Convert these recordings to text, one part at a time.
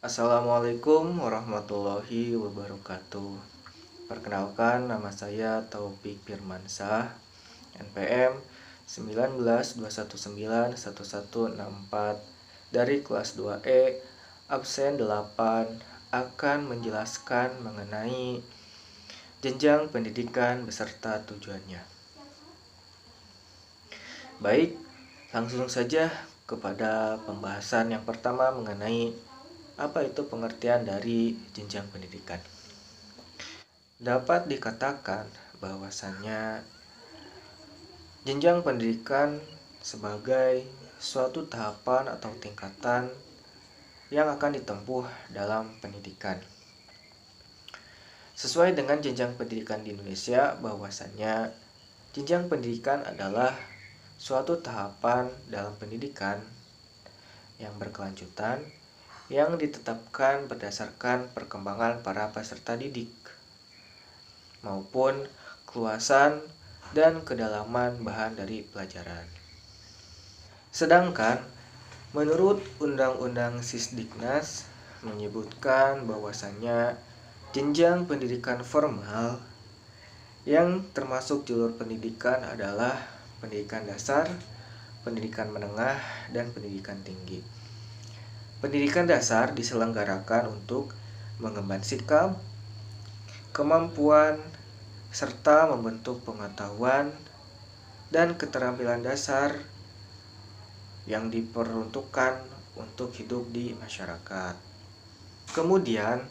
Assalamualaikum warahmatullahi wabarakatuh. Perkenalkan, nama saya Taufik Firmansyah, NPM 19219164 dari kelas 2E, absen 8, akan menjelaskan mengenai jenjang pendidikan beserta tujuannya. Baik, langsung saja kepada pembahasan yang pertama mengenai apa itu pengertian dari jenjang pendidikan. Dapat dikatakan bahwasannya jenjang pendidikan sebagai suatu tahapan atau tingkatan yang akan ditempuh dalam pendidikan. Sesuai dengan jenjang pendidikan di Indonesia, bahwasannya jenjang pendidikan adalah suatu tahapan dalam pendidikan yang berkelanjutan yang ditetapkan berdasarkan perkembangan para peserta didik maupun keluasan dan kedalaman bahan dari pelajaran. Sedangkan menurut Undang-Undang Sisdiknas menyebutkan bahwasannya jenjang pendidikan formal yang termasuk jalur pendidikan adalah pendidikan dasar, pendidikan menengah, dan pendidikan tinggi. Pendidikan dasar diselenggarakan untuk mengemban sikap, kemampuan, serta membentuk pengetahuan dan keterampilan dasar yang diperuntukkan untuk hidup di masyarakat. Kemudian,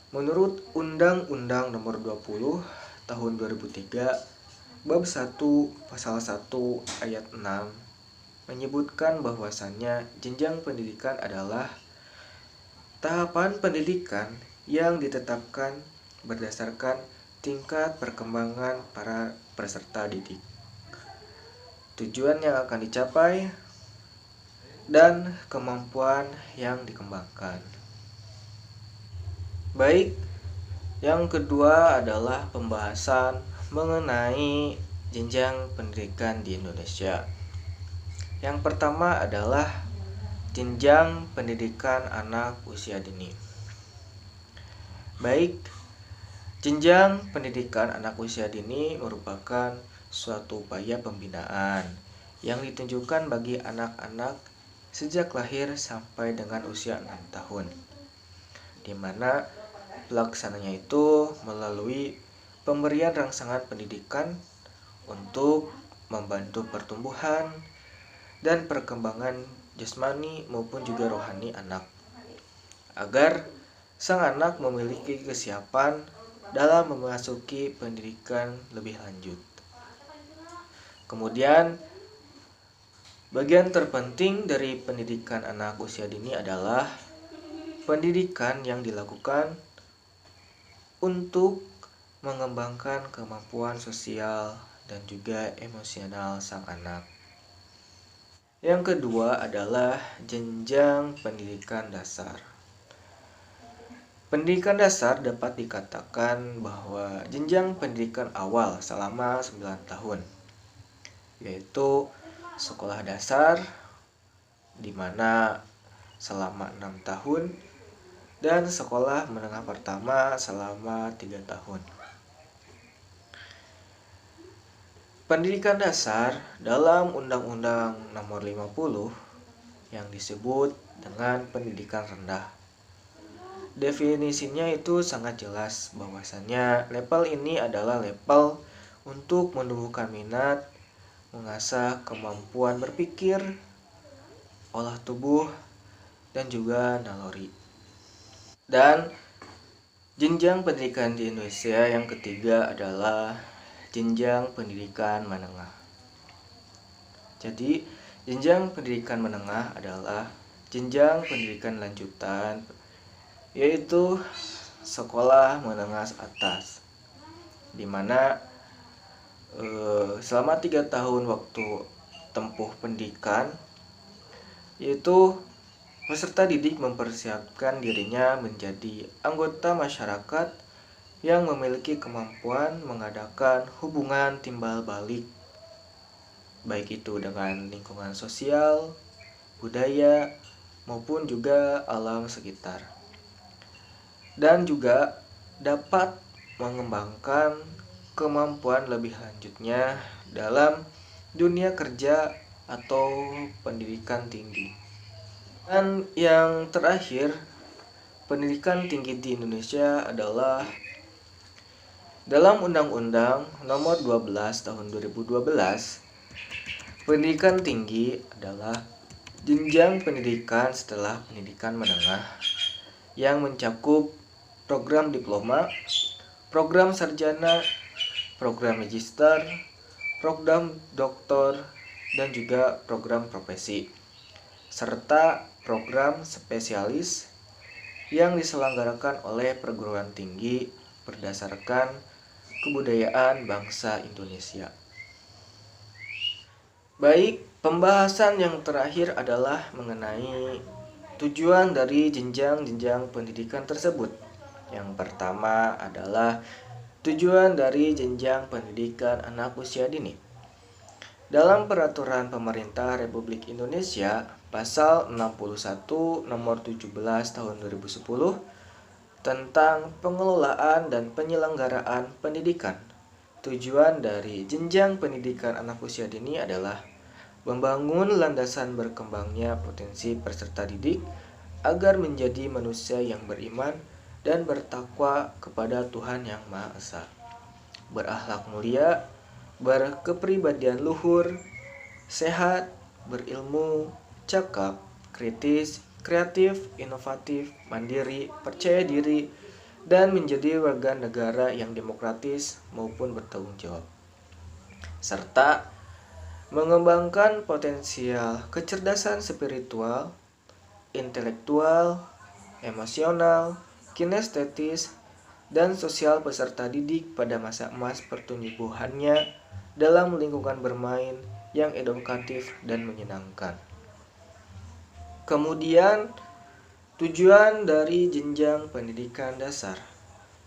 menurut Undang-Undang Nomor 20 Tahun 2003, Bab 1 Pasal 1 Ayat 6 menyebutkan bahwasannya jenjang pendidikan adalah tahapan pendidikan yang ditetapkan berdasarkan tingkat perkembangan para peserta didik, tujuan yang akan dicapai, dan kemampuan yang dikembangkan. Baik, yang kedua adalah pembahasan mengenai jenjang pendidikan di Indonesia. Yang pertama adalah jenjang pendidikan anak usia dini. Baik, jenjang pendidikan anak usia dini merupakan suatu upaya pembinaan yang ditunjukkan bagi anak-anak sejak lahir sampai dengan usia 6 tahun, di mana pelaksananya itu melalui pemberian rangsangan pendidikan untuk membantu pertumbuhan dan perkembangan jasmani maupun juga rohani anak, agar sang anak memiliki kesiapan dalam memasuki pendidikan lebih lanjut. Kemudian, bagian terpenting dari pendidikan anak usia dini adalah pendidikan yang dilakukan untuk mengembangkan kemampuan sosial dan juga emosional sang anak. Yang kedua adalah jenjang pendidikan dasar. Pendidikan dasar dapat dikatakan bahwa jenjang pendidikan awal selama 9 tahun, yaitu sekolah dasar di mana selama 6 tahun dan sekolah menengah pertama selama 3 tahun. Pendidikan dasar dalam Undang-Undang Nomor 50 yang disebut dengan pendidikan rendah. Definisinya itu sangat jelas bahwasannya level ini adalah level untuk menumbuhkan minat, mengasah kemampuan berpikir, olah tubuh, dan juga naluri. Dan jenjang pendidikan di Indonesia yang ketiga adalah jenjang pendidikan menengah. Jadi, jenjang pendidikan menengah adalah jenjang pendidikan lanjutan, yaitu sekolah menengah atas, di mana selama 3 tahun waktu tempuh pendidikan, yaitu peserta didik mempersiapkan dirinya menjadi anggota masyarakat yang memiliki kemampuan mengadakan hubungan timbal balik, baik itu dengan lingkungan sosial, budaya, maupun juga alam sekitar. Dan juga dapat mengembangkan kemampuan lebih lanjutnya dalam dunia kerja atau pendidikan tinggi. Dan yang terakhir, pendidikan tinggi di Indonesia adalah dalam Undang-Undang Nomor 12 Tahun 2012, pendidikan tinggi adalah jenjang pendidikan setelah pendidikan menengah yang mencakup program diploma, program sarjana, program magister, program doktor, dan juga program profesi, serta program spesialis yang diselenggarakan oleh perguruan tinggi berdasarkan kebudayaan bangsa Indonesia. Baik, pembahasan yang terakhir adalah mengenai tujuan dari jenjang-jenjang pendidikan tersebut. Yang pertama adalah tujuan dari jenjang pendidikan anak usia dini. Dalam Peraturan Pemerintah Republik Indonesia Pasal 61 Nomor 17 Tahun 2010 tentang pengelolaan dan penyelenggaraan pendidikan. Tujuan dari jenjang pendidikan anak usia dini adalah membangun landasan berkembangnya potensi peserta didik agar menjadi manusia yang beriman dan bertakwa kepada Tuhan Yang Maha Esa, berakhlak mulia, berkepribadian luhur, sehat, berilmu, cakap, kritis, kreatif, inovatif, mandiri, percaya diri, dan menjadi warga negara yang demokratis maupun bertanggung jawab, serta mengembangkan potensial kecerdasan spiritual, intelektual, emosional, kinestetis, dan sosial peserta didik pada masa emas pertumbuhannya dalam lingkungan bermain yang edukatif dan menyenangkan. Kemudian, tujuan dari jenjang pendidikan dasar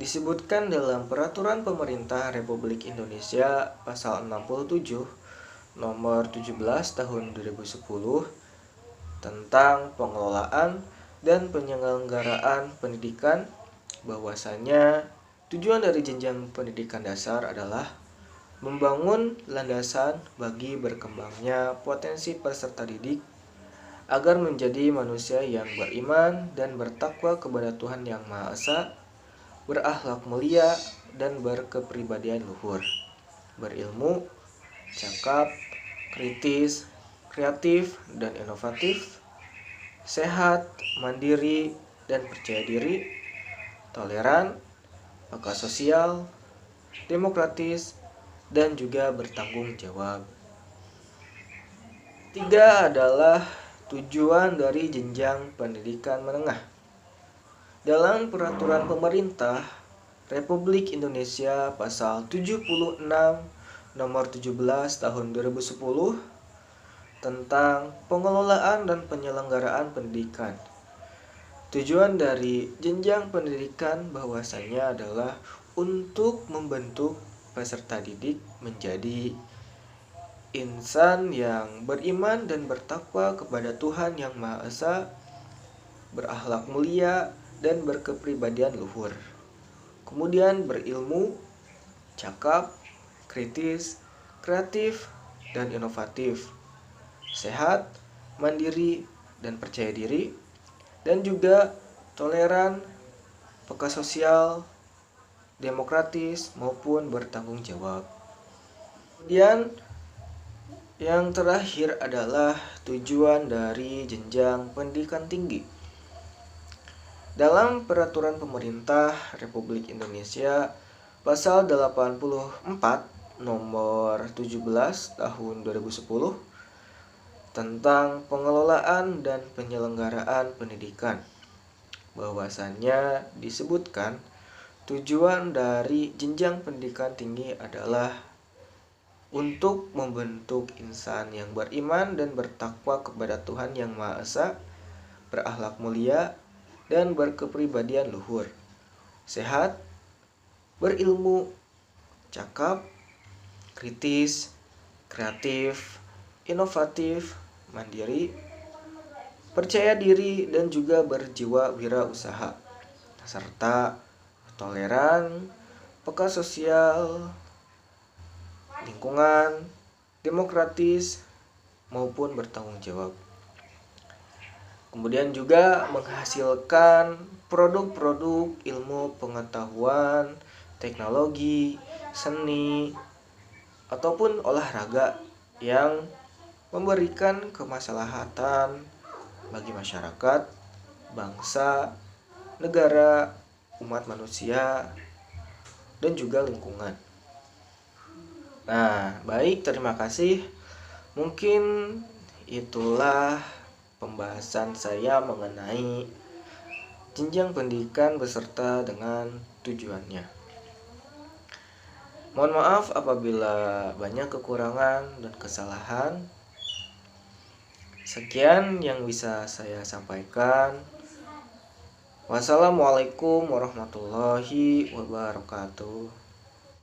disebutkan dalam Peraturan Pemerintah Republik Indonesia Pasal 67 Nomor 17 Tahun 2010 tentang pengelolaan dan penyelenggaraan pendidikan, bahwasanya tujuan dari jenjang pendidikan dasar adalah membangun landasan bagi berkembangnya potensi peserta didik agar menjadi manusia yang beriman dan bertakwa kepada Tuhan Yang Maha Esa, berakhlak mulia dan berkepribadian luhur, berilmu, cakap, kritis, kreatif, dan inovatif, sehat, mandiri, dan percaya diri, toleran, peka sosial, demokratis, dan juga bertanggung jawab. Tiga adalah tujuan dari jenjang pendidikan menengah. Dalam Peraturan Pemerintah Republik Indonesia Pasal 76 Nomor 17 Tahun 2010 tentang pengelolaan dan penyelenggaraan pendidikan. Tujuan dari jenjang pendidikan bahwasanya adalah untuk membentuk peserta didik menjadi insan yang beriman dan bertakwa kepada Tuhan Yang Maha Esa, berakhlak mulia dan berkepribadian luhur. Kemudian berilmu, cakap, kritis, kreatif, dan inovatif, sehat, mandiri, dan percaya diri, dan juga toleran, peka sosial, demokratis, maupun bertanggung jawab. Kemudian yang terakhir adalah tujuan dari jenjang pendidikan tinggi. Dalam Peraturan Pemerintah Republik Indonesia Pasal 84 Nomor 17 Tahun 2010 tentang pengelolaan dan penyelenggaraan pendidikan, bahwasannya disebutkan tujuan dari jenjang pendidikan tinggi adalah untuk membentuk insan yang beriman dan bertakwa kepada Tuhan Yang Maha Esa, berakhlak mulia dan berkepribadian luhur, sehat, berilmu, cakap, kritis, kreatif, inovatif, mandiri, percaya diri, dan juga berjiwa wirausaha, serta toleran, peka sosial, lingkungan, demokratis, maupun bertanggung jawab. Kemudian juga menghasilkan produk-produk ilmu pengetahuan, teknologi, seni, ataupun olahraga yang memberikan kemaslahatan bagi masyarakat, bangsa, negara, umat manusia, dan juga lingkungan. Nah, baik, terima kasih. Mungkin itulah pembahasan saya mengenai jenjang pendidikan beserta dengan tujuannya. Mohon maaf apabila banyak kekurangan dan kesalahan. Sekian yang bisa saya sampaikan. Wassalamualaikum warahmatullahi wabarakatuh.